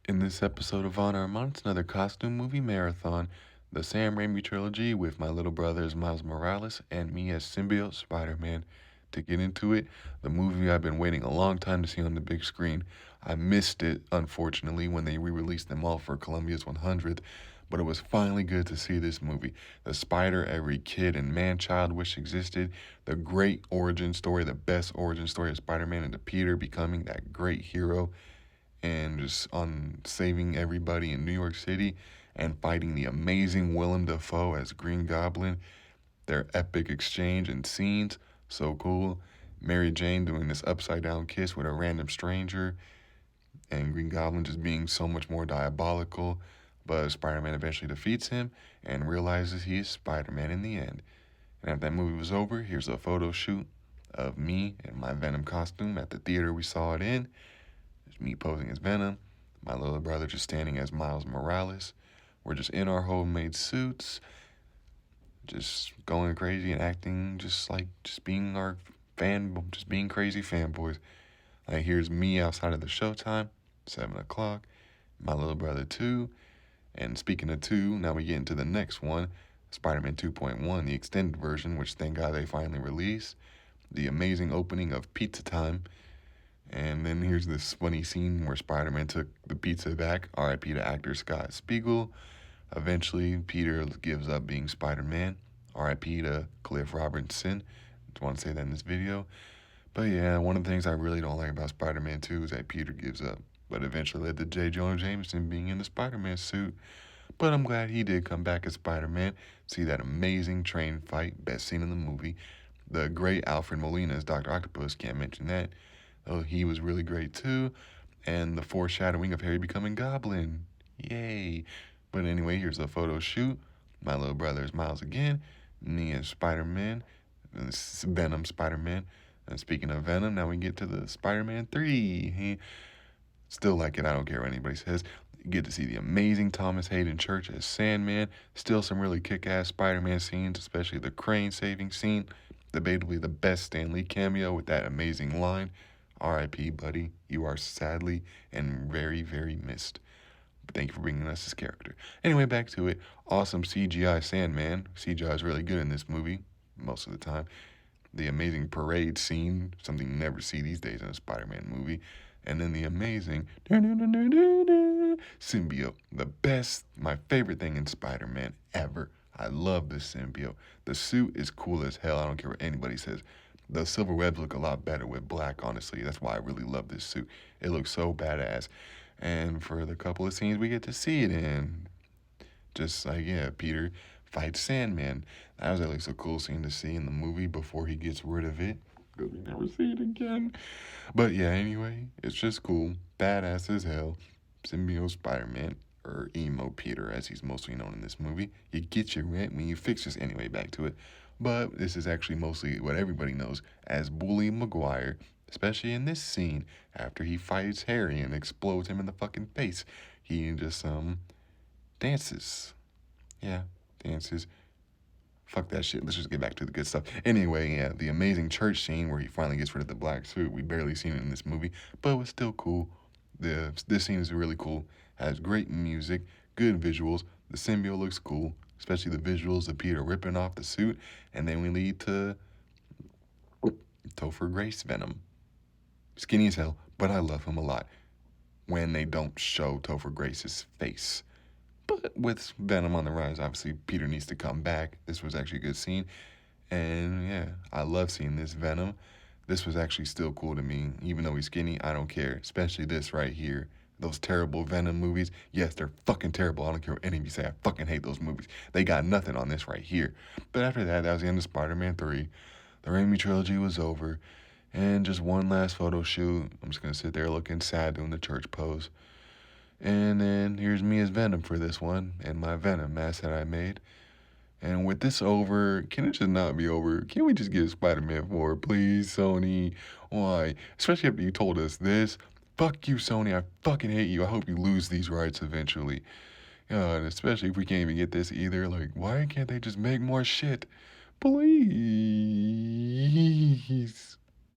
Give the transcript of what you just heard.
In this episode of On Our Month, another costume movie marathon, the Sam Raimi trilogy with my little brothers Miles Morales and me as symbiote Spider-Man. To get into it, the movie I've been waiting a long time to see on the big screen. I missed it, unfortunately, when they re-released them all for Columbia's 100th, but it was finally good to see this movie. The spider every kid and man-child wish existed, the great origin story, the best origin story of Spider-Man and Peter becoming that great hero and just on saving everybody in New York City and fighting the amazing Willem Dafoe as Green Goblin. Their epic exchange and scenes, so cool. Mary Jane doing this upside down kiss with a random stranger, and Green Goblin just being so much more diabolical. But Spider Man eventually defeats him and realizes he is Spider Man in the end. And after that movie was over, here's a photo shoot of me in my Venom costume at the theater we saw it in. There's me posing as Venom, my little brother just standing as Miles Morales. We're just in our homemade suits, just going crazy and acting just being our just being crazy fanboys. Like here's me outside of the showtime, 7 o'clock. My little brother 2, and speaking of 2, now we get into the next one, Spider-Man 2.1, the extended version, which thank God they finally released. The amazing opening of Pizza Time. And then here's this funny scene where Spider-Man took the pizza back, RIP to actor Scott Spiegel. Eventually, Peter gives up being Spider-Man, RIP to Cliff Robertson. Just want to say that in this video. But yeah, one of the things I really don't like about Spider-Man 2 is that Peter gives up. But eventually led to J. Jonah Jameson being in the Spider-Man suit. But I'm glad he did come back as Spider-Man. See that amazing train fight, best scene in the movie. The great Alfred Molina as Dr. Octopus, can't mention that. Oh, he was really great too. And the foreshadowing of Harry becoming Goblin. Yay. But anyway, here's a photo shoot. My little brother is Miles again. Me as Spider-Man. Venom Spider-Man. And speaking of Venom, now we get to the Spider-Man 3. Still like it, I don't care what anybody says. You get to see the amazing Thomas Hayden Church as Sandman. Still some really kick-ass Spider-Man scenes, especially the crane saving scene. Debatably the best Stan Lee cameo with that amazing line. R.I.P., buddy. You are sadly and very, very missed. But thank you for bringing us this character. Anyway, back to it. Awesome CGI Sandman. CGI is really good in this movie, most of the time. The amazing parade scene, something you never see these days in a Spider-Man movie. And then the amazing symbiote. The best, my favorite thing in Spider-Man ever. I love this symbiote. The suit is cool as hell. I don't care what anybody says. The silver webs look a lot better with black, honestly. That's why I really love this suit. It looks so badass. And for the couple of scenes we get to see it in, just like, yeah, Peter fights Sandman. That was at least a cool scene to see in the movie before he gets rid of it. Because we never see it again. But yeah, anyway, it's just cool. Badass as hell. Symbiote Spider-Man, or Emo Peter, as he's mostly known in this movie. You get your rent when you fix this. Anyway, back to it. But this is actually mostly what everybody knows as Bully Maguire, especially in this scene after he fights Harry and explodes him in the fucking face. He just dances. Yeah, dances. Fuck that shit. Let's just get back to the good stuff. Anyway, yeah, the amazing church scene where he finally gets rid of the black suit. We barely seen it in this movie, but it was still cool. This scene is really cool. Has great music, good visuals. The symbiote looks cool, especially the visuals of Peter ripping off the suit, and then we lead to Topher Grace Venom. Skinny as hell, but I love him a lot when they don't show Topher Grace's face. But with Venom on the rise, obviously Peter needs to come back. This was actually a good scene. And yeah, I love seeing this Venom. This was actually still cool to me. Even though he's skinny, I don't care. Especially this right here. Those terrible Venom movies. Yes, they're fucking terrible. I don't care what any of you say. I fucking hate those movies. They got nothing on this right here. But after that, that was the end of Spider-Man 3. The Raimi trilogy was over. And just one last photo shoot. I'm just going to sit there looking sad doing the church pose. And then here's me as Venom for this one, and my Venom mask that I made. And with this over, can it just not be over? Can we just get Spider-Man 4, please, Sony? Why? Especially after you told us this. Fuck you, Sony. I fucking hate you. I hope you lose these rights eventually. And especially if we can't even get this either. Like, why can't they just make more shit? Please.